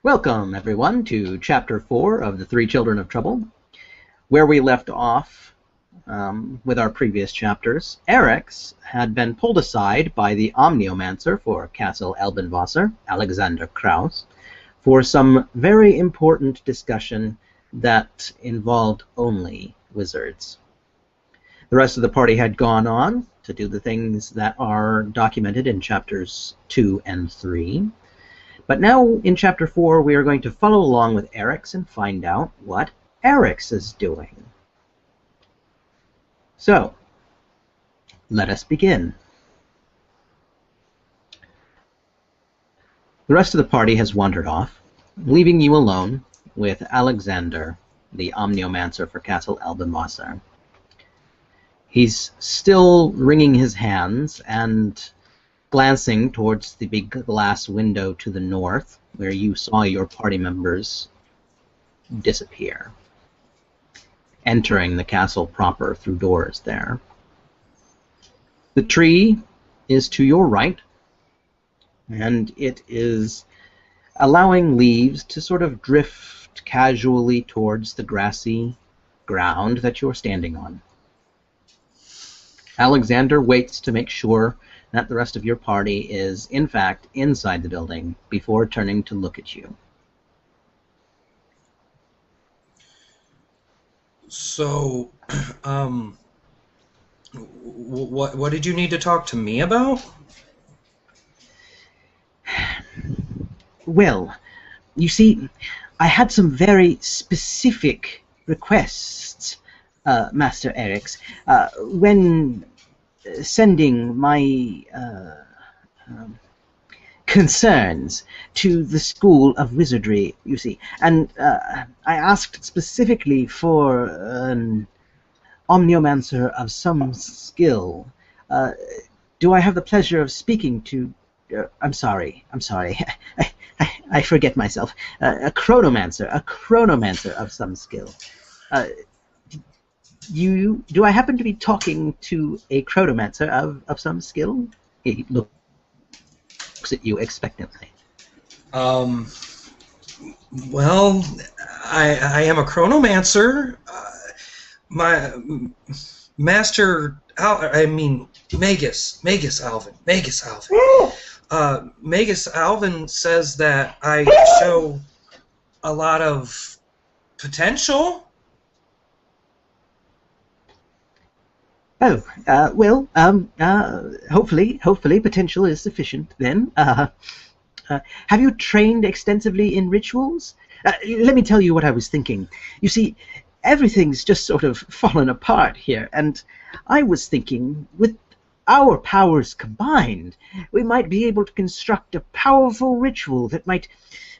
Welcome, everyone, to Chapter 4 of The Three Children of Trouble. Where we left off with our previous chapters, Eryx had been pulled aside by the Omniomancer for Castle Elbenwasser, Alexander Kraus, for some very important discussion that involved only wizards. The rest of the party had gone on to do the things that are documented in Chapters 2 and 3. But now, in Chapter 4, we are going to follow along with Eryx and find out what Eryx is doing. So, let us begin. The rest of the party has wandered off, leaving you alone with Alexander, the Omniomancer for Castle Elbenwasser. He's still wringing his hands and glancing towards the big glass window to the north, where you saw your party members disappear, entering the castle proper through doors there. The tree is to your right, and it is allowing leaves to sort of drift casually towards the grassy ground that you're standing on. Alexander waits to make sure that the rest of your party is, in fact, inside the building before turning to look at you. So, what did you need to talk to me about? Well, you see, I had some very specific requests, Master Eryx, when sending my concerns to the School of Wizardry, you see. And I asked specifically for an Omniomancer of some skill. Do I have the pleasure of speaking to... I'm sorry. I forget myself. A chronomancer of some skill. Do I happen to be talking to a chronomancer of some skill? He looks at you expectantly. Well, I am a chronomancer. My master, Magus Alvin. Magus Alvin says that I show a lot of potential. Oh, hopefully potential is sufficient then. Have you trained extensively in rituals? Let me tell you what I was thinking. You see, everything's just sort of fallen apart here, and I was thinking, with our powers combined, we might be able to construct a powerful ritual that might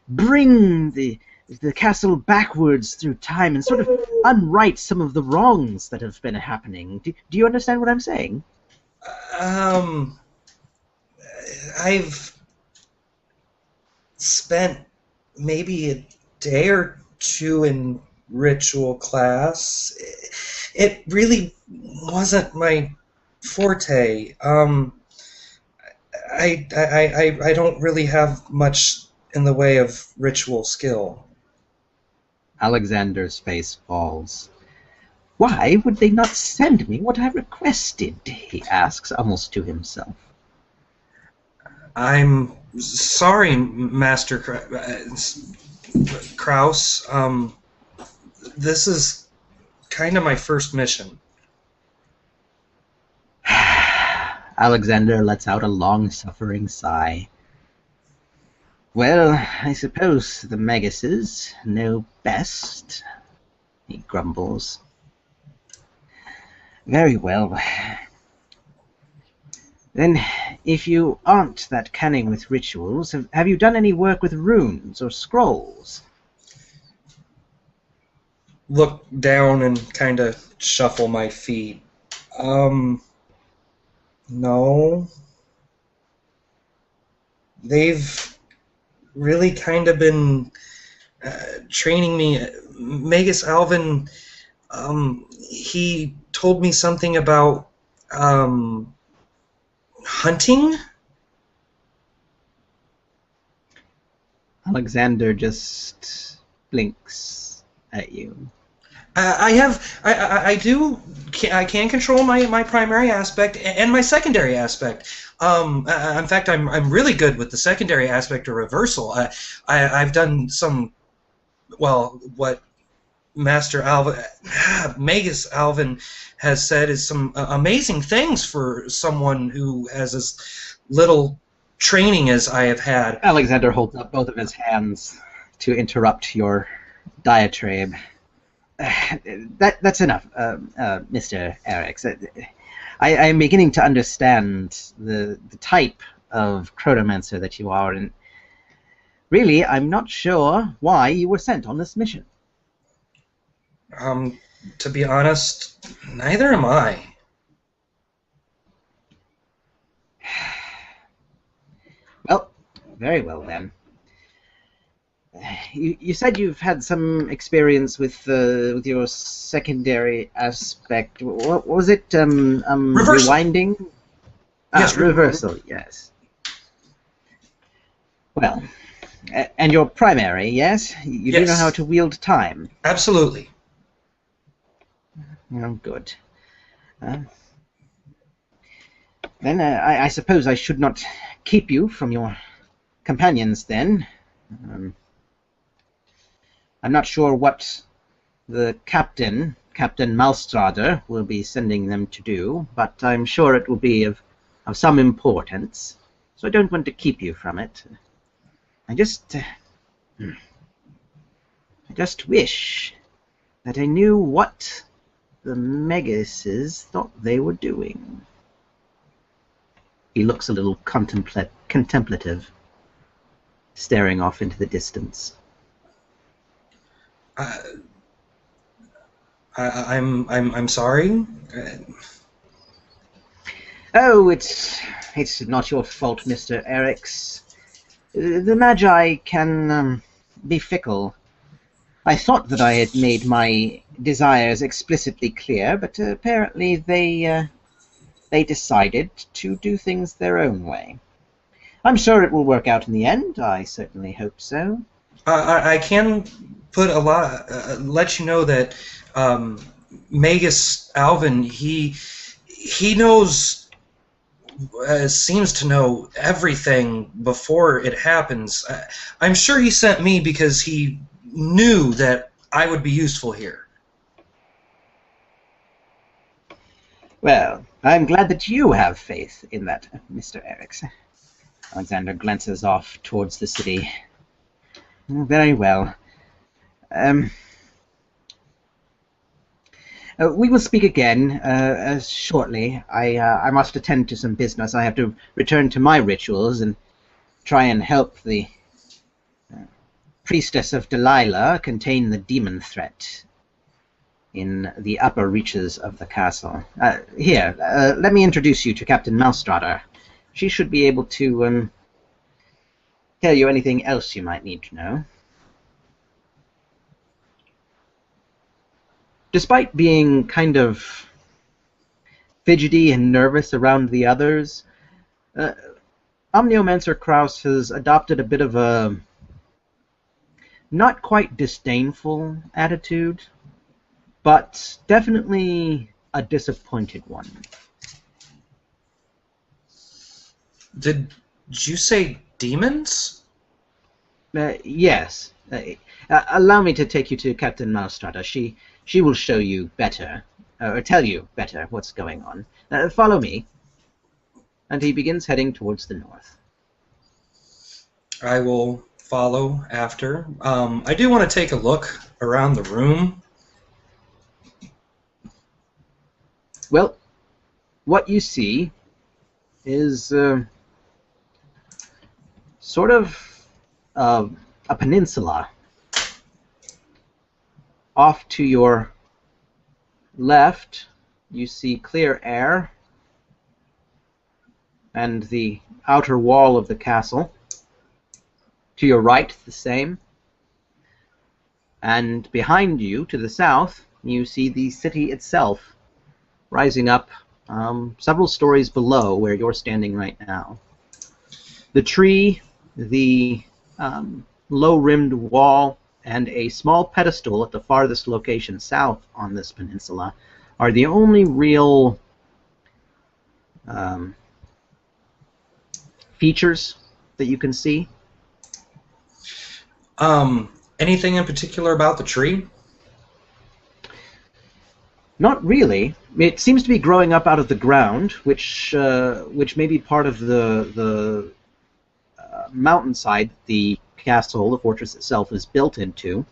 bring the castle backwards through time and sort of unright some of the wrongs that have been happening. Do you understand what I'm saying? I've spent maybe a day or two in ritual class. It really wasn't my forte. I don't really have much in the way of ritual skill. Alexander's face falls. Why would they not send me what I requested? He asks, almost to himself. I'm sorry, Master Kraus. This is kind of my first mission. Alexander lets out a long-suffering sigh. Well, I suppose the Maguses know best, he grumbles. Very well. Then, if you aren't that cunning with rituals, have you done any work with runes or scrolls? Look down and kind of shuffle my feet. No. They've really kind of been training me. Magus Alvin, he told me something about hunting. Alexander just blinks at you. I can control my primary aspect and my secondary aspect. In fact, I'm really good with the secondary aspect of reversal. I've done some, well, what Master Alvin, Magus Alvin has said is some amazing things for someone who has as little training as I have had. Alexander holds up both of his hands to interrupt your diatribe. That's enough, Mr. Eryx. I am beginning to understand the type of chronomancer that you are, and really, I'm not sure why you were sent on this mission. To be honest, neither am I. Well, very well then. You said you've had some experience with your secondary aspect. What was it? Reversal. Rewinding? Yes, reversal. Yes. Well, and your primary, yes? You do know how to wield time. Absolutely. Oh, good. Then I suppose I should not keep you from your companions then. I'm not sure what the Captain Malstrader, will be sending them to do, but I'm sure it will be of some importance, so I don't want to keep you from it. I just wish that I knew what the Megases thought they were doing. He looks a little contemplative, staring off into the distance. I'm sorry. Oh, it's not your fault, Mr. Eryx. The Magi can be fickle. I thought that I had made my desires explicitly clear, but apparently they decided to do things their own way. I'm sure it will work out in the end. I certainly hope so. I can put a lot. Let you know that Magus Alvin, he knows, seems to know everything before it happens. I'm sure he sent me because he knew that I would be useful here. Well, I'm glad that you have faith in that, Mr. Eryx. Alexander glances off towards the city. Very well. We will speak again shortly. I must attend to some business. I have to return to my rituals and try and help the priestess of Delilah contain the demon threat in the upper reaches of the castle. Here, let me introduce you to Captain Malstrader. She should be able to tell you anything else you might need to know. Despite being kind of fidgety and nervous around the others, Omniomancer Kraus has adopted a bit of a not quite disdainful attitude, but definitely a disappointed one. Did you say demons? Yes. Allow me to take you to Captain Malstrader. She will show you better, or tell you better what's going on. Follow me. And he begins heading towards the north. I will follow after. I do want to take a look around the room. Well, what you see is sort of a peninsula. Off to your left, you see clear air and the outer wall of the castle. To your right, the same. And behind you, to the south, you see the city itself, rising up several stories below where you're standing right now. The tree, the low-rimmed wall and a small pedestal at the farthest location south on this peninsula are the only real features that you can see. Anything in particular about the tree? Not really. It seems to be growing up out of the ground, which may be part of the mountainside the castle, the fortress itself, is built into.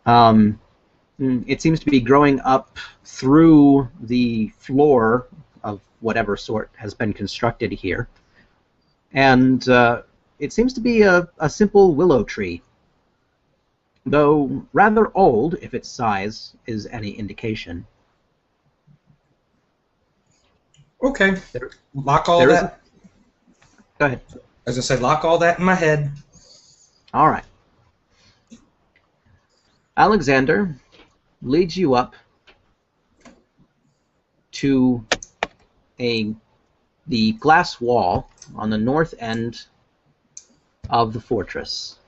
It seems to be growing up through the floor of whatever sort has been constructed here. And it seems to be a simple willow tree, though rather old if its size is any indication. Okay. Lock all that. Go ahead. As I said, lock all that in my head. All right. Alexander leads you up to the glass wall on the north end of the fortress.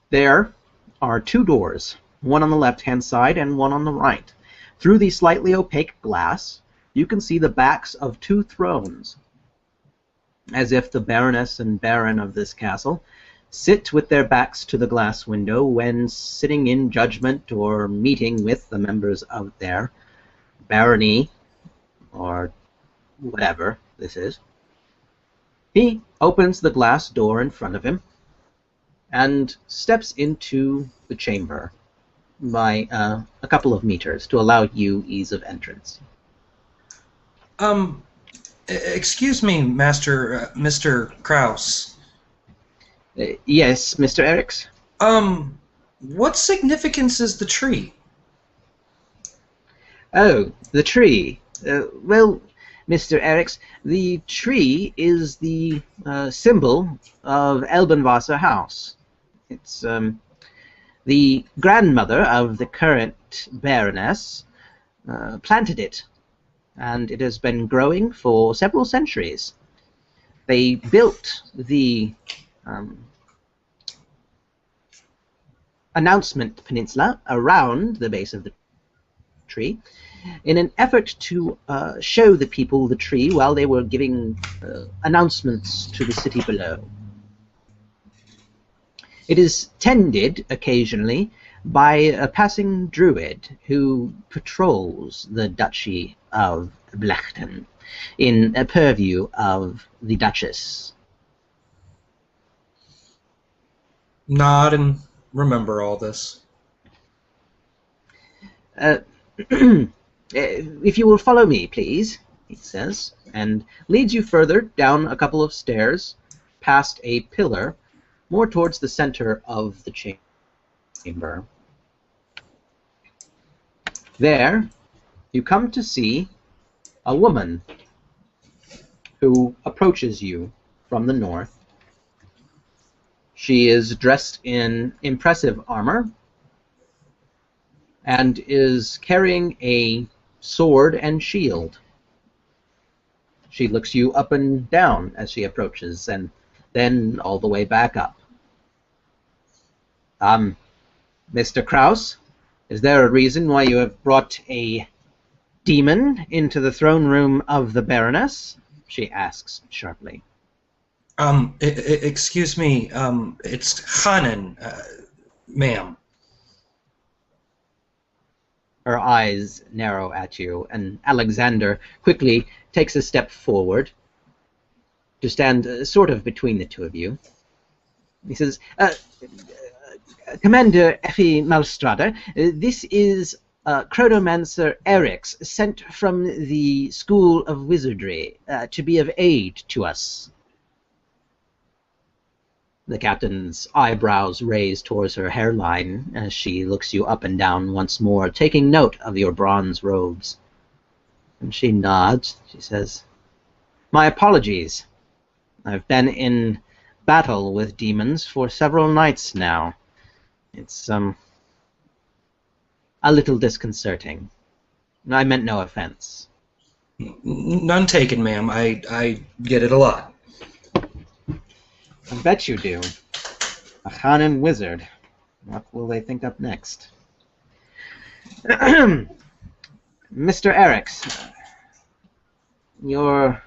There are two doors, one on the left-hand side and one on the right. Through the slightly opaque glass, you can see the backs of two thrones, as if the Baroness and Baron of this castle sit with their backs to the glass window when sitting in judgment or meeting with the members of their barony, or whatever this is. He opens the glass door in front of him and steps into the chamber by a couple of meters to allow you ease of entrance. Excuse me, Mr. Kraus. Yes, Mr. Eryx? What significance is the tree? Oh, the tree. Well, Mr. Eryx, the tree is the symbol of Elbenwasser House. It's the grandmother of the current Baroness planted it, and it has been growing for several centuries. They built the announcement peninsula around the base of the tree in an effort to show the people the tree while they were giving announcements to the city below. It is tended occasionally by a passing druid who patrols the Duchy of Blechten in a purview of the Duchess. Nod and remember all this. If you will follow me, please, he says, and leads you further down a couple of stairs, past a pillar, more towards the center of the chamber. There, you come to see a woman who approaches you from the north. She is dressed in impressive armor and is carrying a sword and shield. She looks you up and down as she approaches, and then all the way back up. Mr. Kraus, is there a reason why you have brought a demon into the throne room of the Baroness? She asks sharply. Excuse me, it's Hanan, ma'am. Her eyes narrow at you, and Alexander quickly takes a step forward to stand sort of between the two of you. He says, Commander Effie Malstrada, this is Chronomancer Eryx, sent from the School of Wizardry to be of aid to us. The captain's eyebrows raise towards her hairline as she looks you up and down once more, taking note of your bronze robes. And she nods. She says, My apologies. I've been in battle with demons for several nights now. It's a little disconcerting. I meant no offense. None taken, ma'am. I get it a lot. I bet you do. A Khanan wizard. What will they think up next? Mr. Eryx, your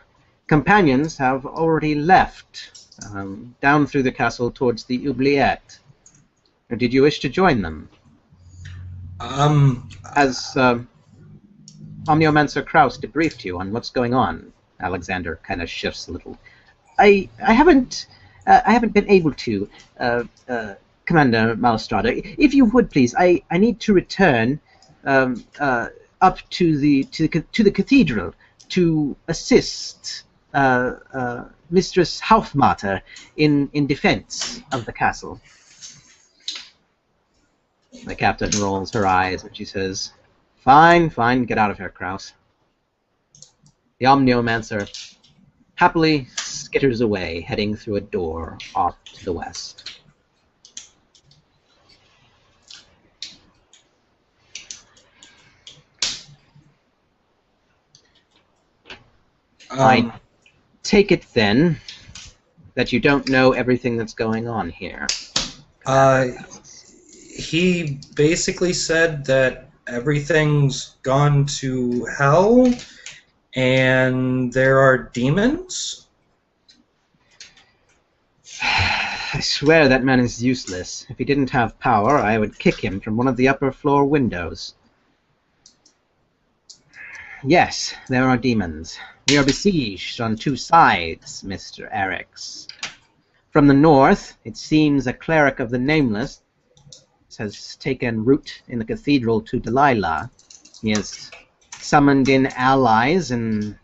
companions have already left, down through the castle towards the oubliette. Or did you wish to join them? As Omniomancer Kraus debriefed you on what's going on, Alexander kind of shifts a little. I haven't been able to, Commander Malastrada. If you would please, I need to return up to the cathedral to assist Mistress Haufmater in defense of the castle. The captain rolls her eyes and she says, Fine, get out of here, Kraus. The Omniomancer happily skitters away, heading through a door off to the west. I take it then that you don't know everything that's going on here. He basically said that everything's gone to hell and there are demons? I swear that man is useless. If he didn't have power, I would kick him from one of the upper floor windows. Yes, there are demons. We are besieged on two sides, Mr. Eryx. From the north, it seems a cleric of the Nameless has taken root in the cathedral to Delilah. He has summoned in allies and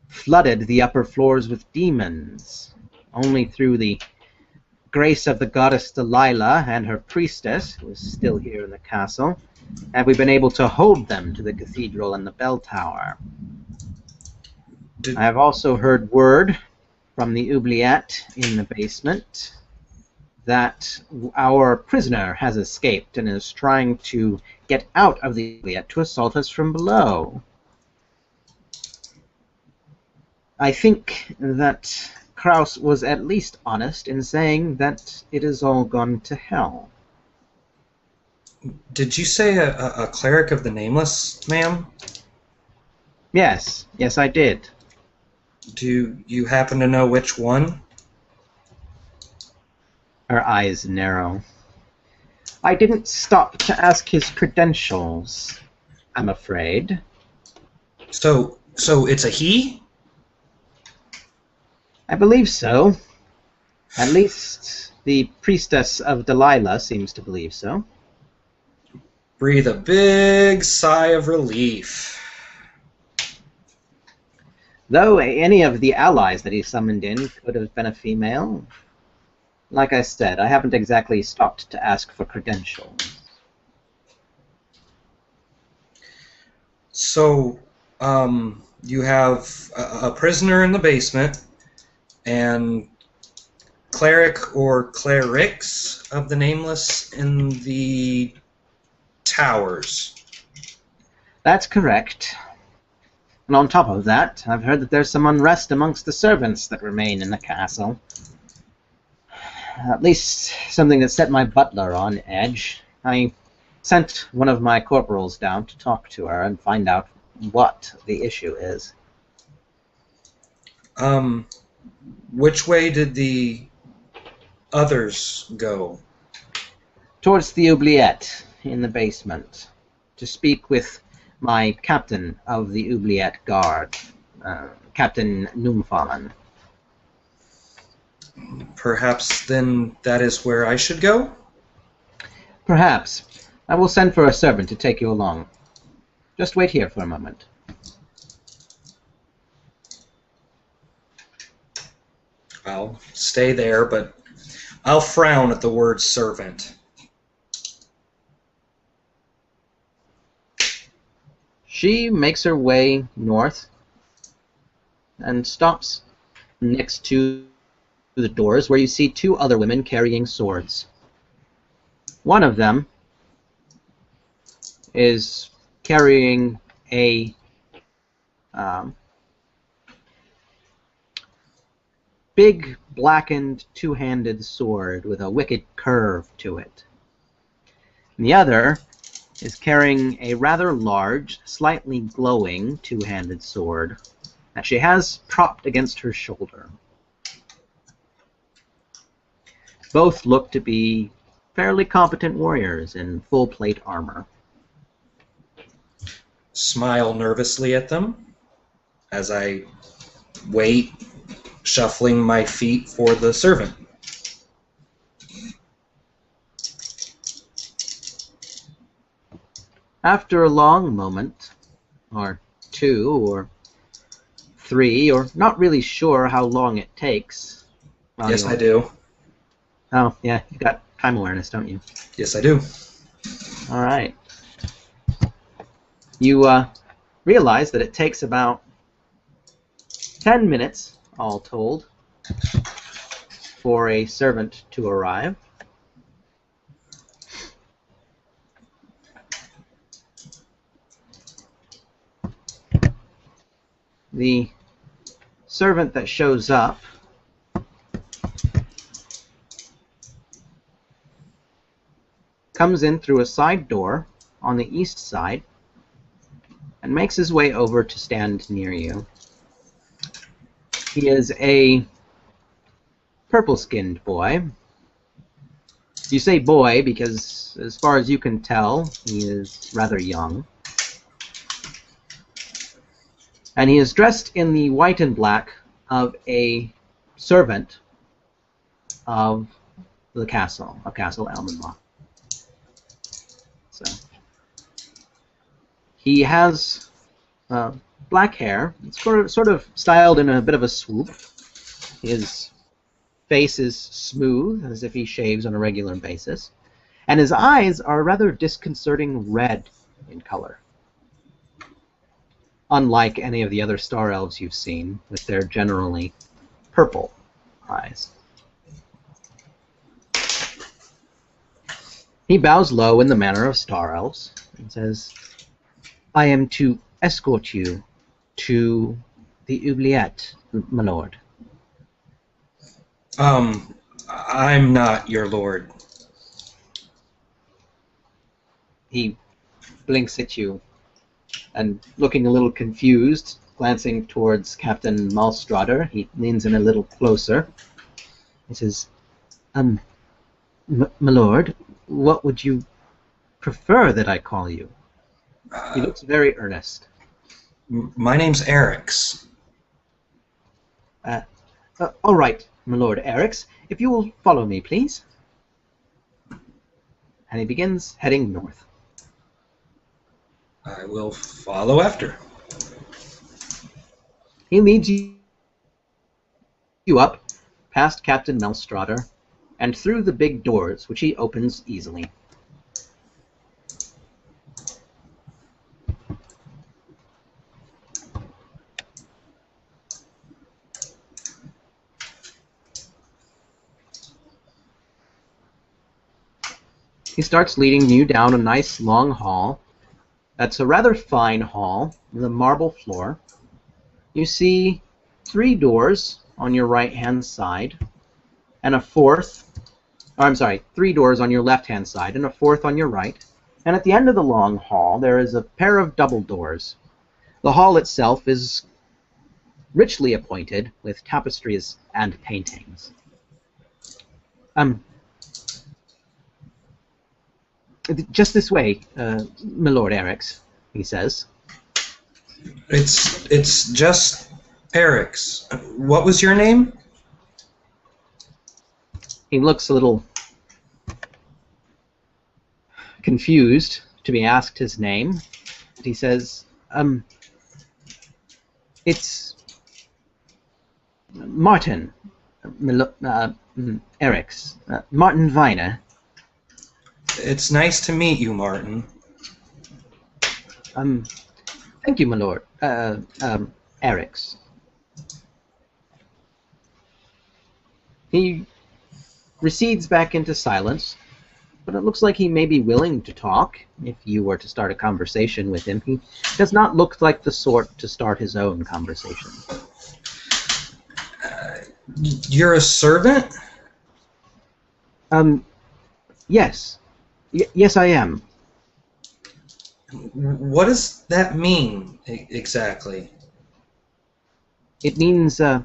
flooded the upper floors with demons. Only through the grace of the goddess Delilah and her priestess, who is still here in the castle, have we been able to hold them to the cathedral and the bell tower. I have also heard word from the oubliette in the basement that our prisoner has escaped and is trying to get out of the oubliette to assault us from below. I think that Kraus was at least honest in saying that it has all gone to hell. Did you say a cleric of the Nameless, ma'am? Yes, I did. Do you happen to know which one? Her eyes narrow. I didn't stop to ask his credentials, I'm afraid. So it's a he? I believe so. At least the priestess of Delilah seems to believe so. Breathe a big sigh of relief. Though any of the allies that he summoned in could have been a female. Like I said, I haven't exactly stopped to ask for credentials. So, you have a prisoner in the basement, and cleric or clerics of the Nameless in the towers. That's correct. And on top of that, I've heard that there's some unrest amongst the servants that remain in the castle. At least something that set my butler on edge. I sent one of my corporals down to talk to her and find out what the issue is. Which way did the others go? Towards the oubliette in the basement, to speak with my captain of the oubliette guard, Captain Noomfallen. Perhaps then that is where I should go? Perhaps. I will send for a servant to take you along. Just wait here for a moment. I'll stay there, but I'll frown at the word servant. She makes her way north and stops next to the doors where you see two other women carrying swords. One of them is carrying a big blackened two-handed sword with a wicked curve to it. And the other is carrying a rather large, slightly glowing two-handed sword that she has propped against her shoulder. Both look to be fairly competent warriors in full plate armor. Smile nervously at them as I wait, shuffling my feet for the servant. After a long moment, or two, or three, or not really sure how long it takes. Yes, I do. Oh, yeah, you got time awareness, don't you? Yes, I do. All right. You realize that it takes about 10 minutes, all told, for a servant to arrive. The servant that shows up comes in through a side door on the east side and makes his way over to stand near you. He is a purple-skinned boy. You say boy because, as far as you can tell, he is rather young. And he is dressed in the white and black of a servant of the castle, of Castle Elmenloch. So he has black hair. It's sort of styled in a bit of a swoop. His face is smooth, as if he shaves on a regular basis, and his eyes are rather disconcerting red in color, unlike any of the other star elves you've seen, with their generally purple eyes. He bows low in the manner of star elves and says, "I am to escort you to the oubliette, my lord." I'm not your lord. He blinks at you and, looking a little confused, glancing towards Captain Malstrader, he leans in a little closer. He says, my lord, what would you prefer that I call you?" He looks very earnest. My name's Eryx. All right, my lord Eryx, if you will follow me, please. And he begins heading north. I will follow after. He leads you up past Captain Malstrader and through the big doors, which he opens easily. He starts leading you down a nice long hall. That's a rather fine hall with a marble floor. You see 3 doors on your right-hand side, and a fourth, or I'm sorry, 3 doors on your left-hand side, and a fourth on your right. And at the end of the long hall, there is a pair of double doors. The hall itself is richly appointed with tapestries and paintings. Just this way, my lord Eryx, he says. It's just Eryx. What was your name? He looks a little confused to be asked his name. He says, it's Martin, Eryx, Martin Viner. It's nice to meet you, Martin. Thank you, my lord, Eryx. He recedes back into silence, but it looks like he may be willing to talk if you were to start a conversation with him. He does not look like the sort to start his own conversation. You're a servant? Yes. Yes, I am. What does that mean exactly? It means, sir,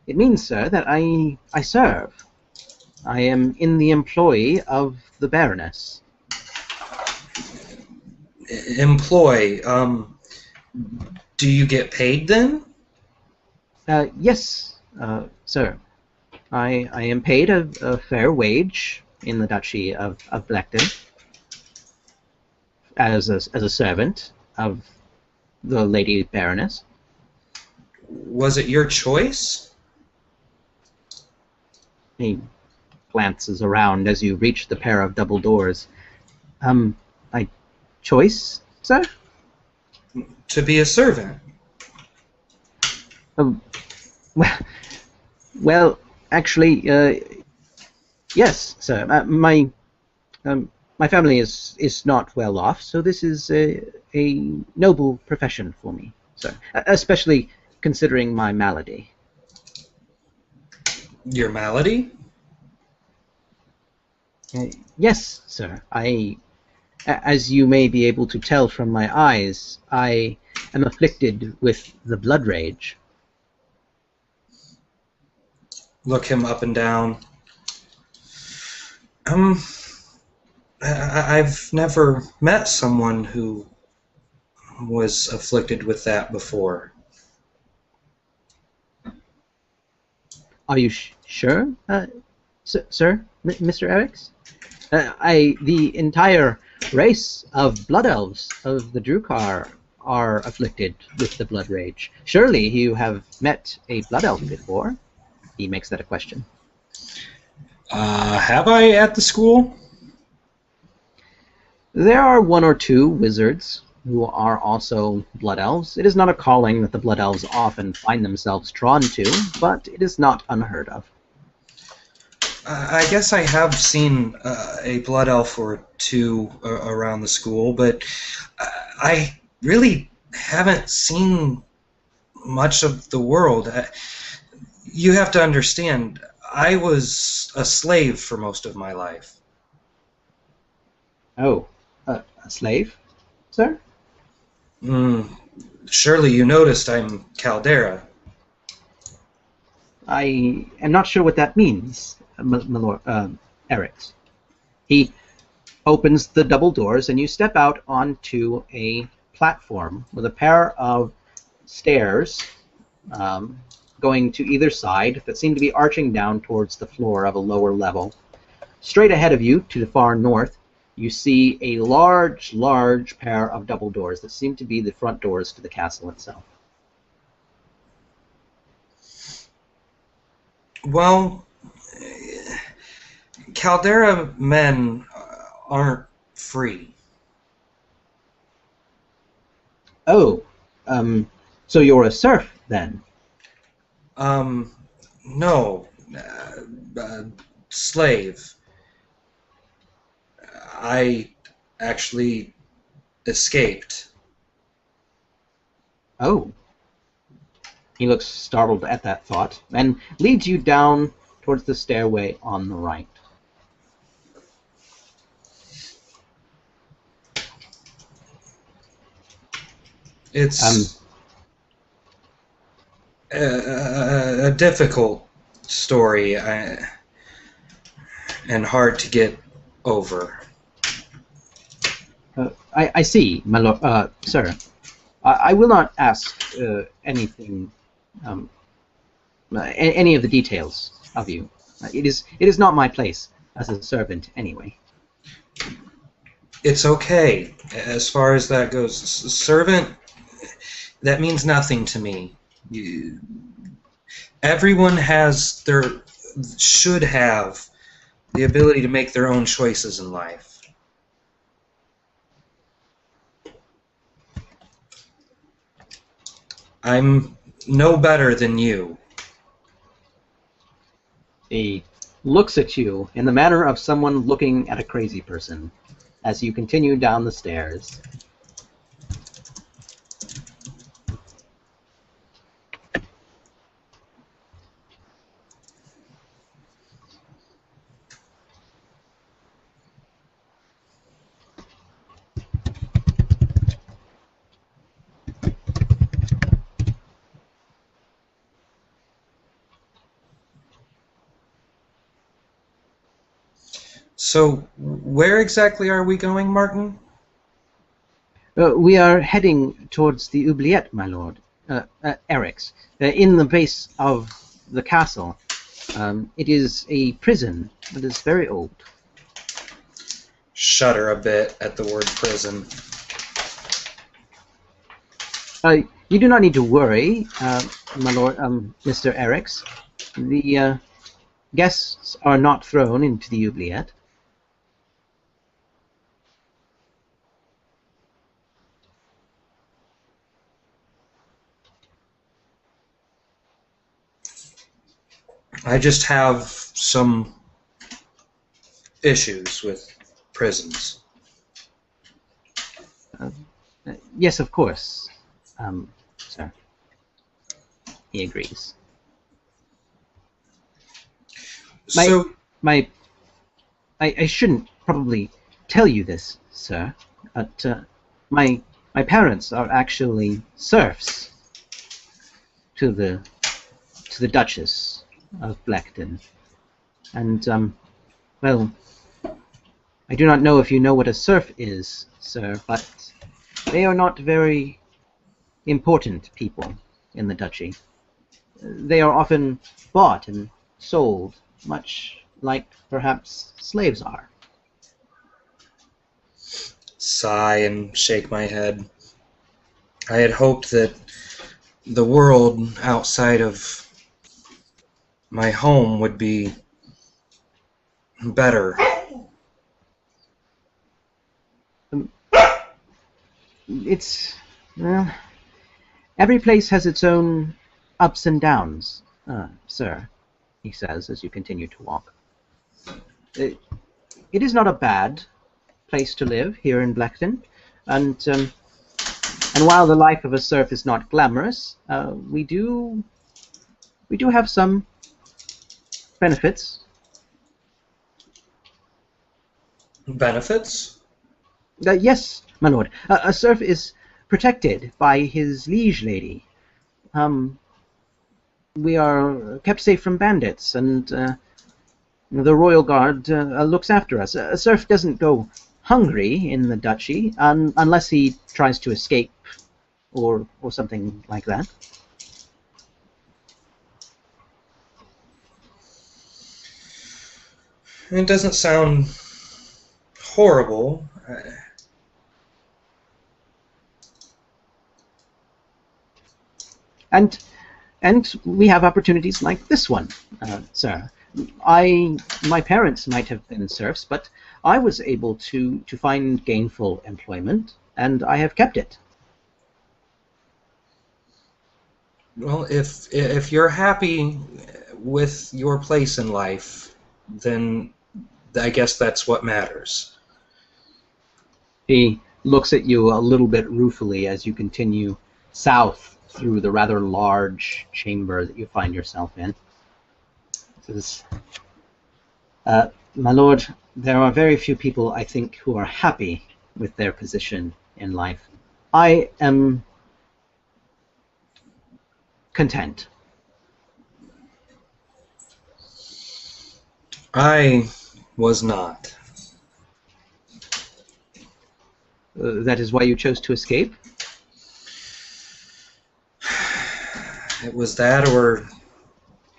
that I serve. I am in the employ of the Baroness. Employ? Do you get paid then? Yes, sir. I am paid a fair wage in the Duchy of Blackton as a servant of the Lady Baroness. Was it your choice? He glances around as you reach the pair of double doors. My choice, sir? To be a servant. Well, actually, yes, sir. My family is not well off, so this is a noble profession for me, sir. Especially considering my malady. Your malady? Yes, sir. As you may be able to tell from my eyes, I am afflicted with the blood rage. Look him up and down. I've never met someone who was afflicted with that before. Are you sure, sir, Mr. Eryx? The entire race of blood elves of the Drukar are afflicted with the blood rage. Surely you have met a blood elf before? He makes that a question. Have I at the school? There are one or two wizards who are also blood elves. It is not a calling that the blood elves often find themselves drawn to, but it is not unheard of. I guess I have seen a blood elf or two around the school, but I really haven't seen much of the world. You have to understand, I was a slave for most of my life. Oh, a slave, sir? Surely you noticed I'm Caldera. I am not sure what that means, Eryx. He opens the double doors, and you step out onto a platform with a pair of stairs going to either side that seem to be arching down towards the floor of a lower level. Straight ahead of you, to the far north, you see a large pair of double doors that seem to be the front doors to the castle itself. Well, Caldera men aren't free. Oh, so you're a serf, then? No. Slave. I actually escaped. Oh. He looks startled at that thought, and leads you down towards the stairway on the right. It's a difficult story and hard to get over. I see, my lord, sir. I will not ask anything, any of the details of you. It is not my place as a servant, anyway. It's okay, as far as that goes. Servant, that means nothing to me. Everyone should have the ability to make their own choices in life. I'm no better than you. He looks at you in the manner of someone looking at a crazy person as you continue down the stairs. So, where exactly are we going, Martin? We are heading towards the oubliette, my lord. Eryx. In the base of the castle. It is a prison that is very old. Shudder a bit at the word prison. You do not need to worry, my lord, Mr. Eryx. The guests are not thrown into the oubliette. I just have some issues with prisons. Yes, of course, sir. He agrees. I shouldn't probably tell you this, sir, but my parents are actually serfs to the Duchess of Blackton, and well, I do not know if you know what a serf is, sir, but they are not very important people in the duchy. They are often bought and sold, much like perhaps slaves are. Sigh and shake my head. I had hoped that the world outside of my home would be better. It's, well, every place has its own ups and downs, sir, he says as you continue to walk. It is not a bad place to live here in Blackton, and while the life of a serf is not glamorous, we do have some benefits. Benefits? Yes, my lord. A serf is protected by his liege lady. We are kept safe from bandits, and the royal guard looks after us. A serf doesn't go hungry in the duchy unless he tries to escape or something like that. It doesn't sound horrible. And we have opportunities like this one, sir. My parents might have been serfs, but I was able to find gainful employment, and I have kept it. Well, if you're happy with your place in life, then I guess that's what matters. He looks at you a little bit ruefully as you continue south through the rather large chamber that you find yourself in. He says, my lord, there are very few people, I think, who are happy with their position in life. I am content. I was not. That is why you chose to escape? It was that or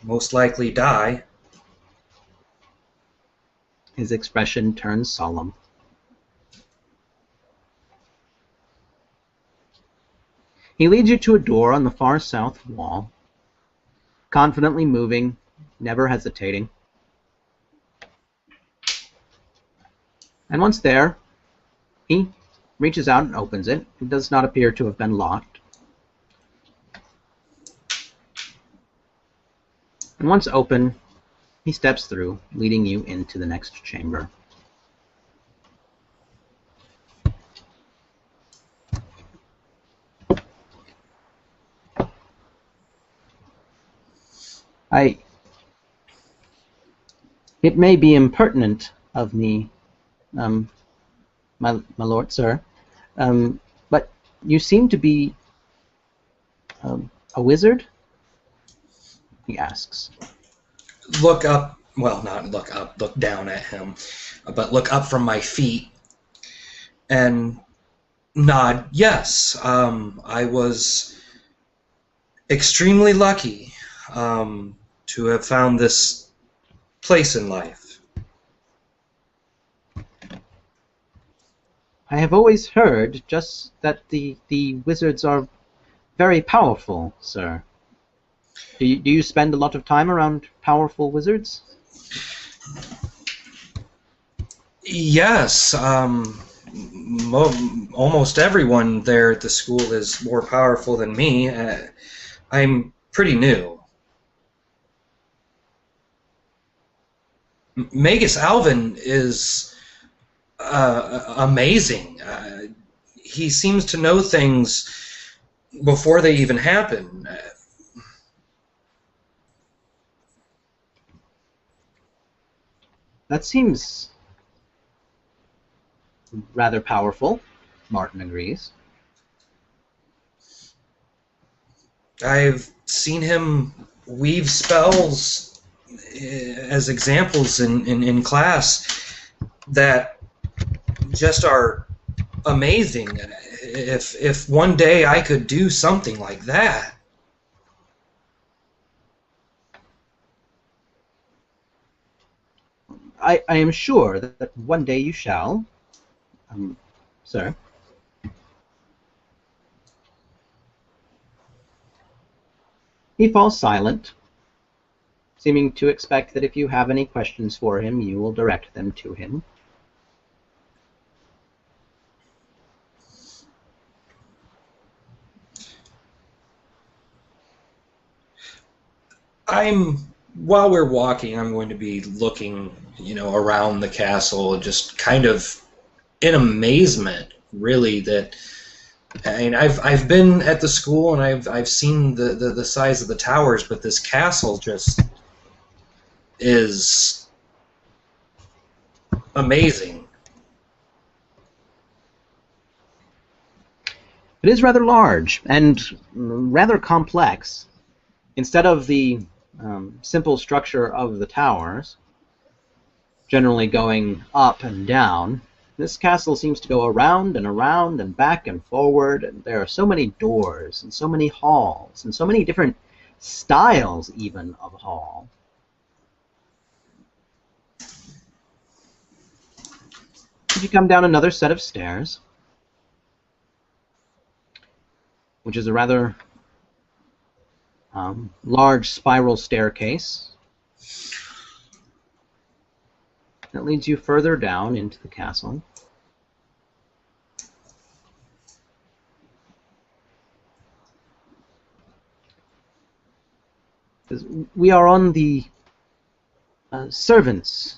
most likely die. His expression turns solemn. He leads you to a door on the far south wall, confidently moving, never hesitating. And once there, he reaches out and opens it. It does not appear to have been locked. And once open, He steps through, leading you into the next chamber. It may be impertinent of me, my lord, sir, but you seem to be a wizard? He asks. Look up, well, not look up, look down at him, but look up from my feet and nod, yes. I was extremely lucky to have found this place in life. I have always heard just that the wizards are very powerful, sir. Do you spend a lot of time around powerful wizards? Yes, almost everyone there at the school is more powerful than me. I'm pretty new. Magus Alvin is amazing. He seems to know things before they even happen. That seems rather powerful, Martin agrees. I've seen him weave spells as examples in class that just are amazing. If one day I could do something like that. I am sure that one day you shall, sir. He falls silent, seeming to expect that if you have any questions for him, you will direct them to him. While we're walking, I'm going to be looking, around the castle, just kind of in amazement, really, that, I've been at the school and I've seen the size of the towers, but this castle just is amazing. It is rather large and rather complex. Instead of the simple structure of the towers, generally going up and down, this castle seems to go around and around and back and forward, and there are so many doors and so many halls and so many different styles even of hall. You come down another set of stairs, which is a rather large spiral staircase that leads you further down into the castle. We are on the servants'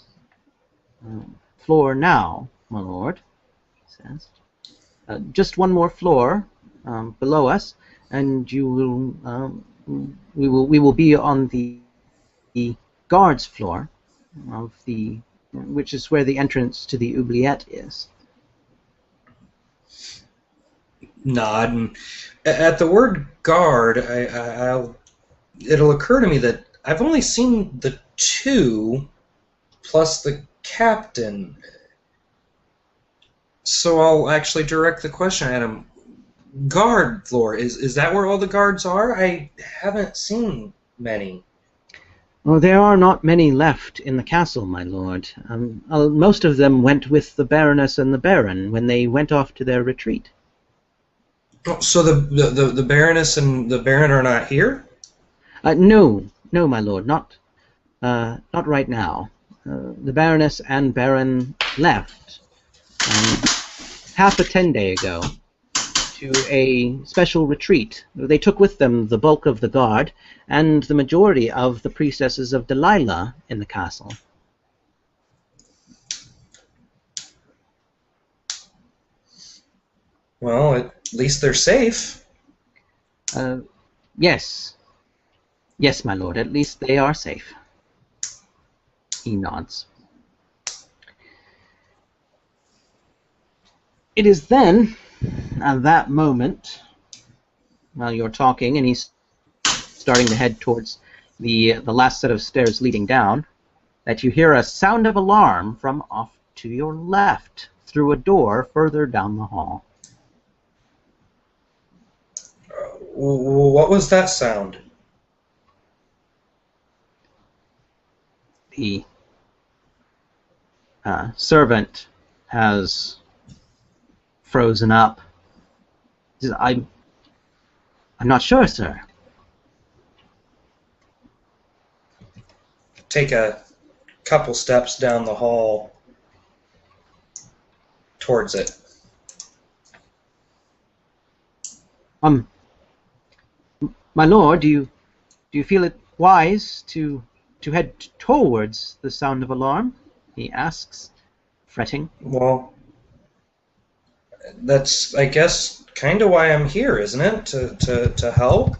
floor now, my lord, he says. Just one more floor below us, and you will we will be on the guards floor of which is where the entrance to the oubliette is. Nod, and at the word guard, it'll occur to me that I've only seen the two plus the captain. So I'll actually direct the question at him. Guard floor, is that where all the guards are? I haven't seen many. Well, there are not many left in the castle, my lord. Most of them went with the Baroness and the Baron when they went off to their retreat. So the Baroness and the Baron are not here? No, my lord, not right now. The Baroness and Baron left half a 10-day ago to a special retreat. They took with them the bulk of the guard and the majority of the priestesses of Delilah in the castle. Well, at least they're safe. Yes. Yes, my lord, at least they are safe. He nods. It is then, at that moment, while you're talking and he's starting to head towards the last set of stairs leading down, that you hear a sound of alarm from off to your left, through a door further down the hall. What was that sound? The servant has frozen up. He says, I'm not sure, sir. Take a couple steps down the hall towards it. My lord, do you feel it wise to head towards the sound of alarm? He asks, fretting. Well, that's, I guess, kind of why I'm here, isn't it? To help?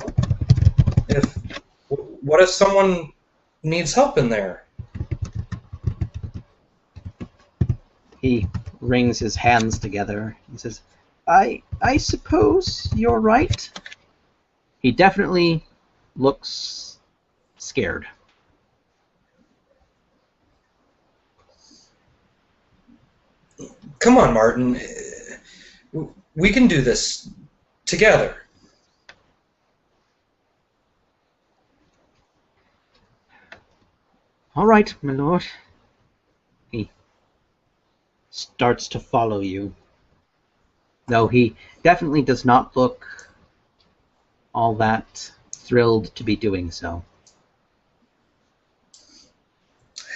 What if someone needs help in there? He wrings his hands together. He says, I suppose you're right. He definitely looks scared. Come on, Martin. We can do this together. All right, my lord. He starts to follow you, though he definitely does not look all that thrilled to be doing so.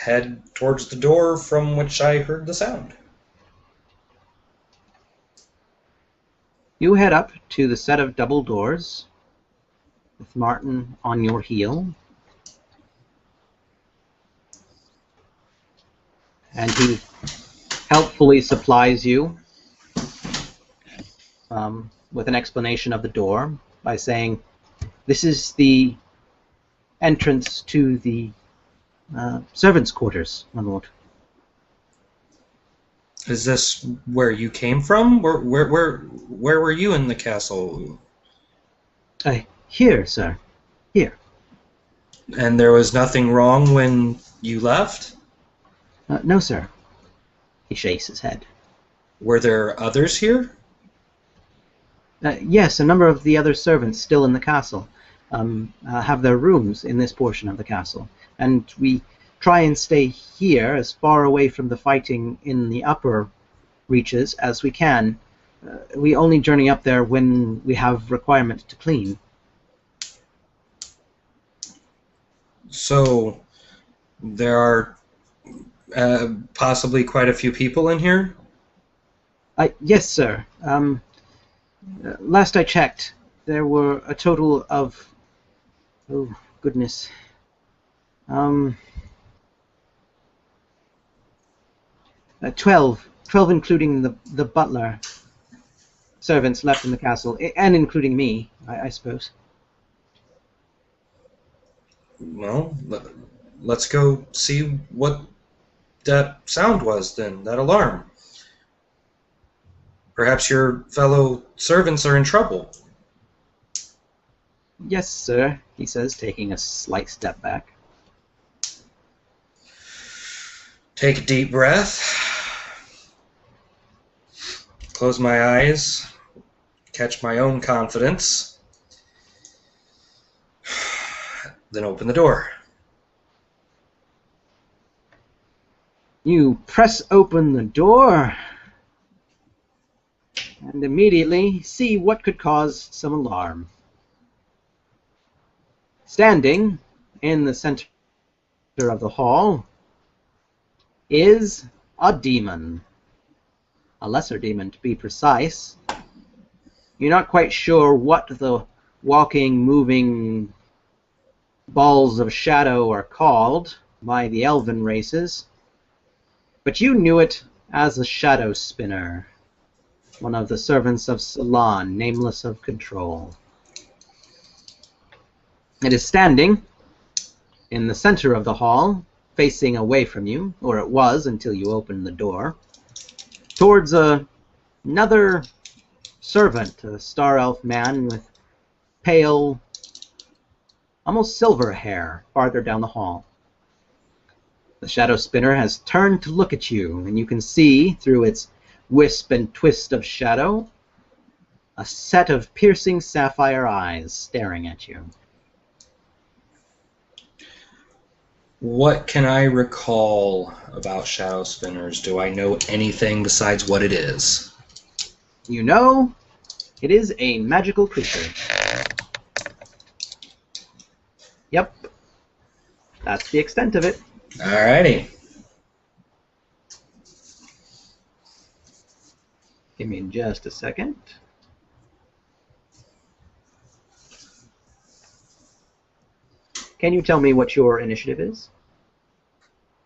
Head towards the door from which I heard the sound. You head up to the set of double doors, with Martin on your heel. And he helpfully supplies you with an explanation of the door by saying, this is the entrance to the servants' quarters, my lord. Is this where you came from? Where were you in the castle? Here, sir. Here. And there was nothing wrong when you left? No, sir. He shakes his head. Were there others here? Yes, a number of the other servants still in the castle have their rooms in this portion of the castle, and we try and stay here as far away from the fighting in the upper reaches as we can. We only journey up there when we have requirement to clean. So there are possibly quite a few people in here? Yes, sir. Last I checked, there were a total of... Oh, goodness. 12 including the butler servants left in the castle, and including me, I suppose. Well, let's go see what that sound was then, that alarm. Perhaps your fellow servants are in trouble. Yes, sir, he says, taking a slight step back. Take a deep breath. Close my eyes. Catch my own confidence. Then open the door. You press open the door and immediately see what could cause some alarm. Standing in the center of the hall is a demon. A lesser demon, to be precise. You're not quite sure what the walking, moving balls of shadow are called by the elven races, but you knew it as a shadow spinner, one of the servants of Salon, nameless of control. It is standing in the center of the hall, facing away from you, or it was until you opened the door, towards another servant, a star elf man with pale, almost silver hair, farther down the hall. The shadow spinner has turned to look at you, and you can see, through its wisp and twist of shadow, a set of piercing sapphire eyes staring at you. What can I recall about shadow spinners? Do I know anything besides what it is? You know, it is a magical creature. Yep. That's the extent of it. Alrighty. Give me just a second. Can you tell me what your initiative is?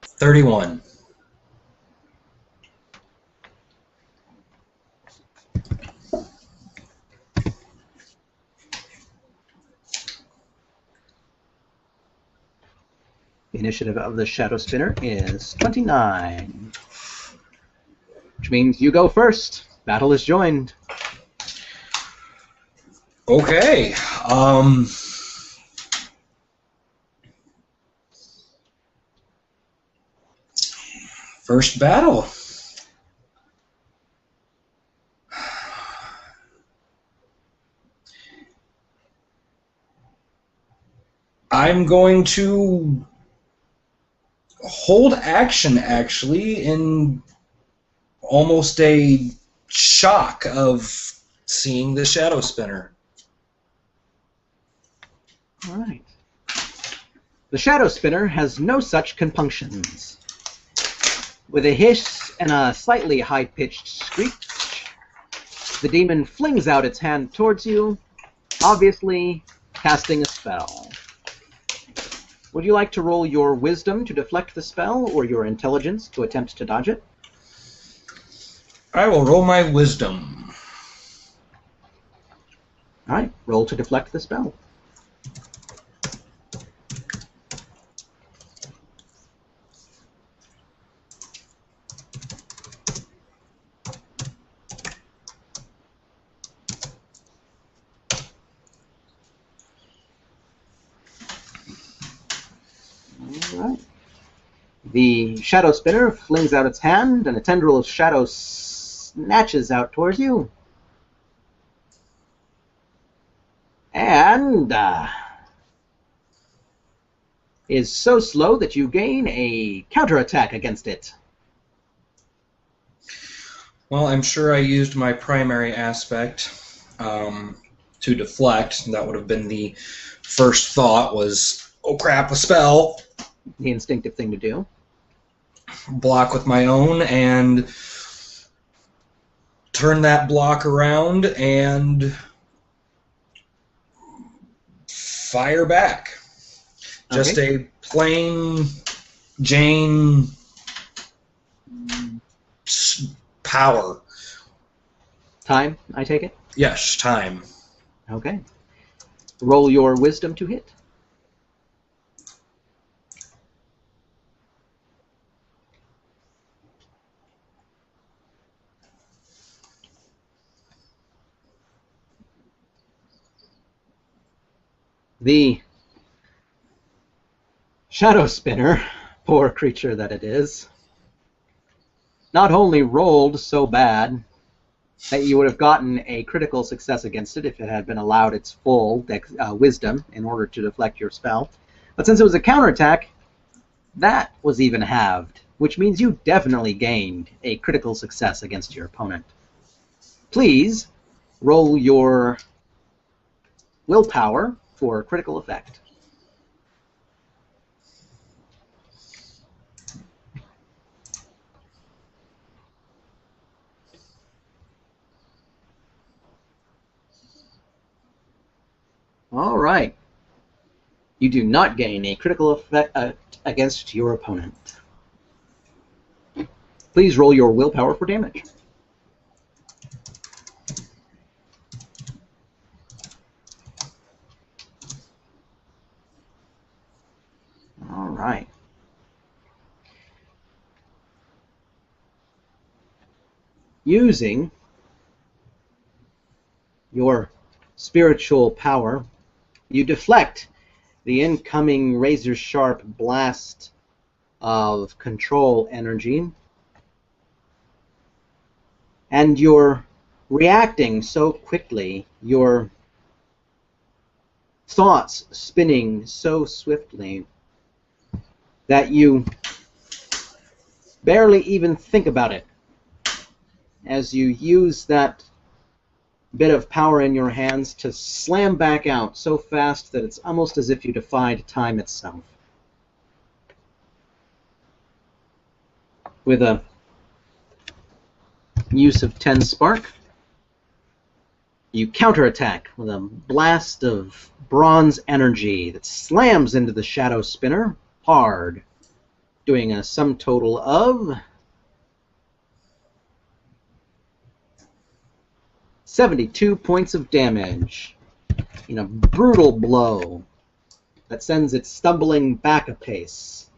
31. The initiative of the shadow spinner is 29. Which means you go first. Battle is joined. Okay. First battle. I'm going to hold action, actually, in almost a shock of seeing the shadow spinner. All right. The shadow spinner has no such compunctions. With a hiss and a slightly high-pitched screech, the demon flings out its hand towards you, obviously casting a spell. Would you like to roll your wisdom to deflect the spell, or your intelligence to attempt to dodge it? I will roll my wisdom. All right, roll to deflect the spell. Alright. The shadow spinner flings out its hand, and a tendril of shadow snatches out towards you. And is so slow that you gain a counterattack against it. Well, I'm sure I used my primary aspect to deflect. That would have been the first thought was, oh crap, a spell. The instinctive thing to do. Block with my own and turn that block around and fire back. Just Okay. a plain Jane power. Time, I take it? Yes, time. Okay. Roll your wisdom to hit. The shadow spinner, poor creature that it is, not only rolled so bad that you would have gotten a critical success against it if it had been allowed its full wisdom in order to deflect your spell, but since it was a counterattack, that was even halved, which means you definitely gained a critical success against your opponent. Please roll your willpower for critical effect. All right. You do not gain a critical effect against your opponent. Please roll your willpower for damage. All right. Using your spiritual power, you deflect the incoming razor-sharp blast of control energy, and you're reacting so quickly, your thoughts spinning so swiftly, that you barely even think about it as you use that bit of power in your hands to slam back out so fast that it's almost as if you defied time itself. With a use of 10 spark, you counterattack with a blast of bronze energy that slams into the shadow spinner hard, doing a sum total of 72 points of damage in a brutal blow that sends it stumbling back a pace.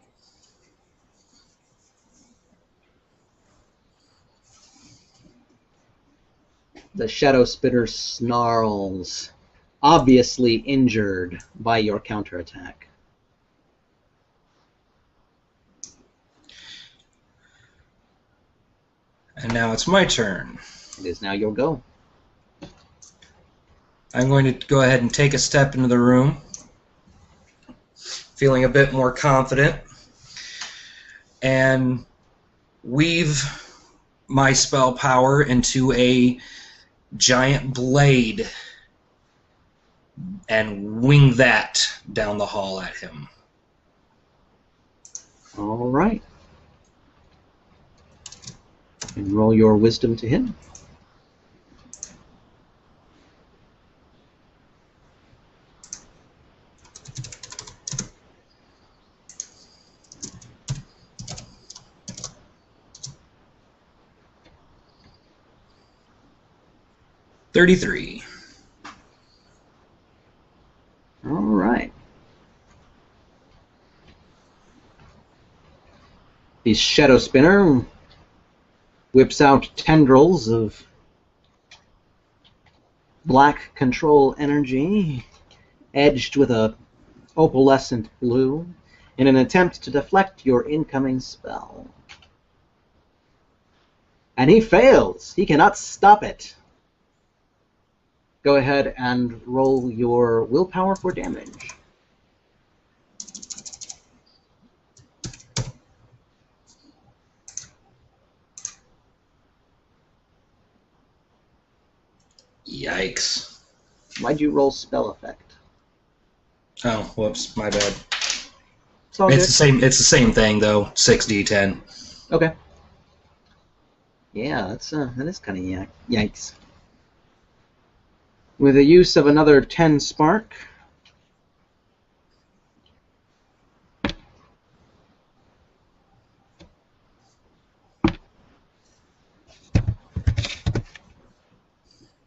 The shadow spinner snarls, obviously injured by your counterattack. And now it's my turn. It is now your go. I'm going to go ahead and take a step into the room, feeling a bit more confident, and weave my spell power into a giant blade and wing that down the hall at him. All right. And roll your wisdom to him. $33. All right. The shadow spinner whips out tendrils of black control energy, edged with a opalescent blue, in an attempt to deflect your incoming spell. And he fails. He cannot stop it. Go ahead and roll your willpower for damage. Yikes. Why'd you roll spell effect? Oh, whoops, my bad. It's all It's good. the same thing though. 6d10. Okay. Yeah, that is kind of yikes. With the use of another 10 spark,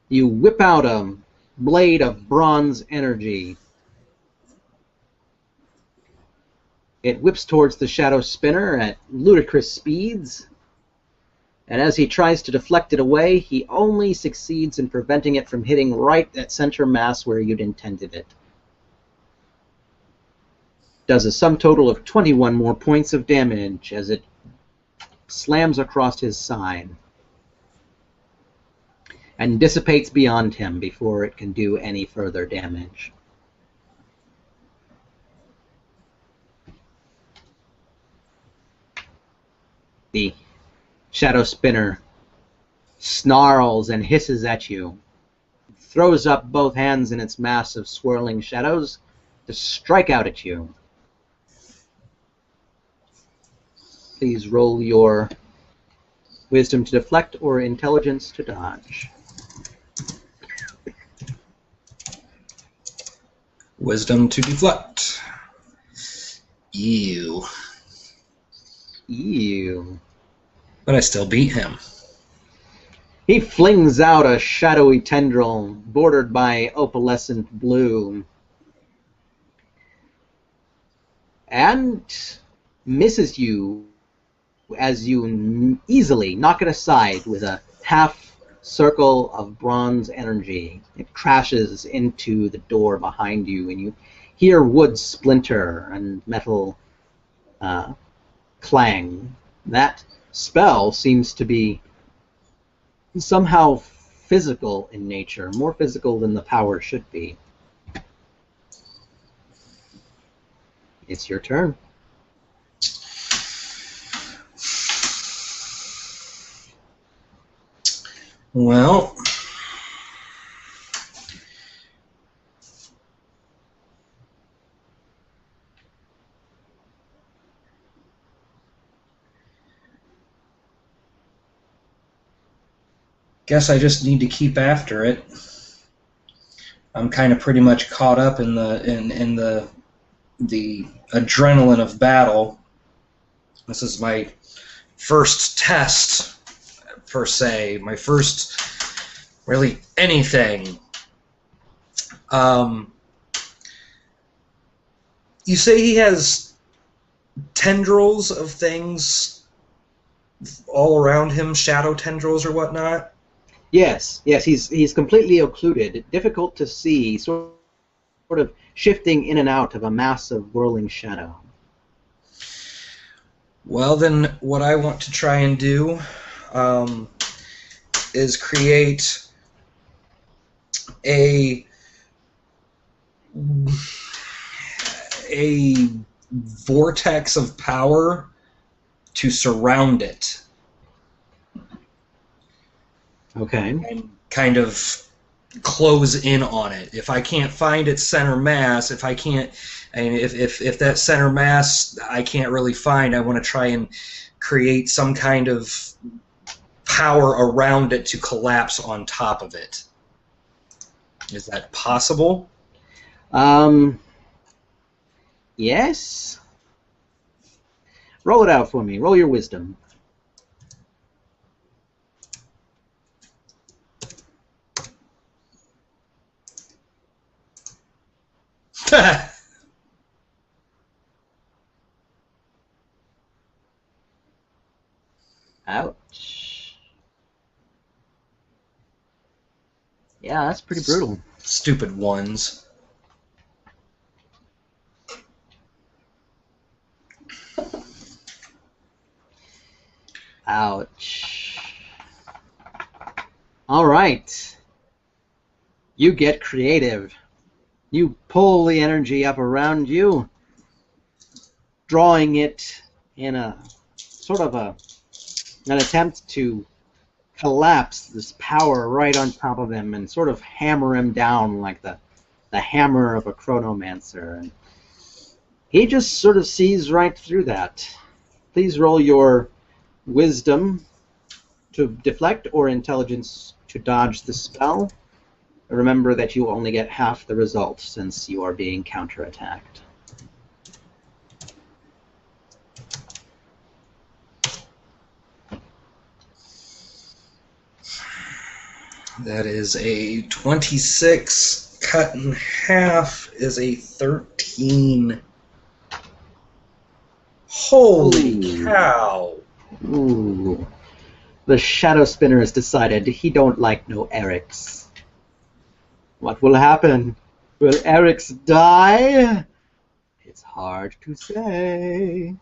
you whip out a blade of bronze energy. It whips towards the shadow spinner at ludicrous speeds, and as he tries to deflect it away, he only succeeds in preventing it from hitting right at center mass where you'd intended it. Does a sum total of 21 more points of damage as it slams across his side and dissipates beyond him before it can do any further damage. The shadow spinner snarls and hisses at you, throws up both hands in its mass of swirling shadows to strike out at you. Please roll your wisdom to deflect or intelligence to dodge. Wisdom to deflect. Ew. Ew. But I still beat him. He flings out a shadowy tendril bordered by opalescent blue and misses you as you easily knock it aside with a half circle of bronze energy. It crashes into the door behind you, and you hear wood splinter and metal clang. That spell seems to be somehow physical in nature, more physical than the power should be. It's your turn. Well, guess I just need to keep after it. I'm kind of pretty much caught up in the adrenaline of battle. This is my first test, per se, my first really anything. You say he has tendrils of things all around him, shadow tendrils or whatnot? Yes, he's completely occluded, difficult to see, sort of shifting in and out of a mass of whirling shadow. Well, then what I want to try and do is create a vortex of power to surround it. Okay. And kind of close in on it. If I can't find its center mass, if that center mass I can't really find, I want to try and create some kind of power around it to collapse on top of it. Is that possible? Yes. Roll it out for me. Roll your wisdom. Ouch. Yeah, that's pretty brutal. Stupid ones. Ouch. All right. You get creative. You pull the energy up around you, drawing it in a sort of an attempt to collapse this power right on top of him and sort of hammer him down like the hammer of a chronomancer. And he just sort of sees right through that. Please roll your wisdom to deflect or intelligence to dodge the spell. Remember that you only get half the result since you are being counterattacked. That is a 26. Cut in half is a 13. Holy cow! Ooh. The Shadow Spinner has decided he don't like no Eryx. What will happen? Will Eryx die? It's hard to say.